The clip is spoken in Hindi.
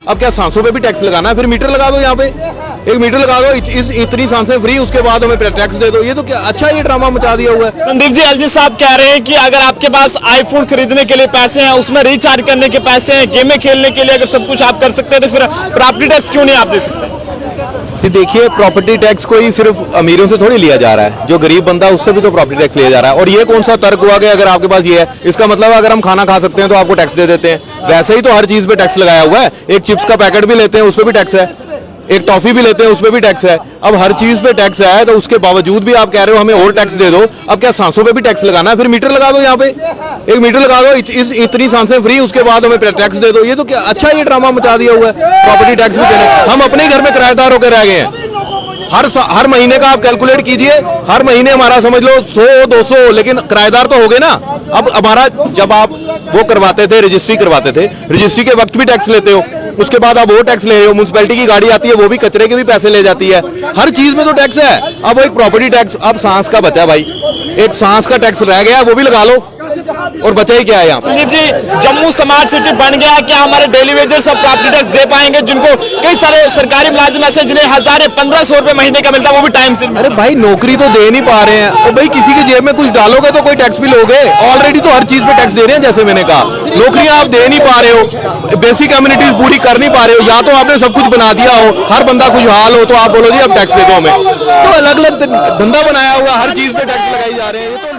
अब क्या सांसों पे भी टैक्स लगाना है? फिर मीटर लगा दो, यहाँ पे एक मीटर लगा दो, इतनी सांसें फ्री, उसके बाद हमें टैक्स दे दो। ये तो क्या अच्छा ये ड्रामा मचा दिया हुआ है। संदीप जी, एलजी साहब कह रहे हैं कि अगर आपके पास आईफोन खरीदने के लिए पैसे हैं, उसमें रिचार्ज करने के पैसे हैं, गेमें खेलने के लिए अगर सब कुछ आप कर सकते हैं, तो फिर प्रॉपर्टी टैक्स क्यों नहीं आप दे सकते? देखिए, प्रॉपर्टी टैक्स कोई सिर्फ अमीरों से थोड़ी लिया जा रहा है, जो गरीब बंदा उससे भी तो प्रॉपर्टी टैक्स लिया जा रहा है। और ये कौन सा तर्क हुआ कि अगर आपके पास ये है, इसका मतलब अगर हम खाना खा सकते हैं तो आपको टैक्स दे देते हैं? वैसे ही तो हर चीज पे टैक्स लगाया हुआ है। एक चिप्स का पैकेट भी लेते हैं उस पर भी टैक्स है, एक टॉफी भी लेते हैं उस पर भी टैक्स है। अब हर चीज पे टैक्स है, तो उसके बावजूद भी आप कह रहे हो हमें और टैक्स दे दो। अब क्या सांसों पे भी टैक्स लगाना है? फिर मीटर लगा दो, यहाँ पे एक मीटर लगा दो, इतनी सांसें फ्री, उसके बाद हमें टैक्स दे दो। ये तो क्या अच्छा ये ड्रामा मचा दिया हुआ है, प्रॉपर्टी टैक्स भी देने। हम अपने घर में किराएदार होकर रह गए हैं। हर महीने का आप कैलकुलेट कीजिए, हर महीने हमारा समझ लो 100-200, लेकिन किराएदार तो हो गए ना। अब हमारा जब आप वो करवाते थे, रजिस्ट्री करवाते थे, रजिस्ट्री के वक्त भी टैक्स लेते हो, उसके बाद आप वो टैक्स ले रहे हो। म्युनिसिपैलिटी की गाड़ी आती है, वो भी कचरे के भी पैसे ले जाती है। हर चीज में तो टैक्स है। अब एक प्रॉपर्टी टैक्स, अब सांस का बचा भाई, एक सांस का टैक्स रह गया, वो भी लगा लो, और बचा ही क्या है यहाँ? संदीप जी, जम्मू स्मार्ट सिटी बन गया, क्या हमारे डेली वेजर्स सब प्रॉपर्टी टैक्स दे पाएंगे? जिनको कई सारे सरकारी मुलाजिम ऐसे जिन्हें 1000-1500 रुपए महीने का मिलता है, वो भी टाइम से। अरे भाई, नौकरी तो दे नहीं पा रहे हैं, तो भाई किसी की जेब में कुछ डालोगे तो कोई टैक्स भी लोगे। ऑलरेडी तो हर चीज पे टैक्स दे रहे हैं, जैसे मैंने कहा। नौकरियां आप दे नहीं पा रहे हो, बेसिक कम्युनिटीज पूरी कर नहीं पा रहे हो, या तो आपने सब कुछ बना दिया हो, हर बंदा खुशहाल हो, तो आप बोलो जी अब टैक्स दे दो हमें। तो अलग अलग धंधा बनाया हुआ, हर चीज पे टैक्स लगाई जा रहे हैं।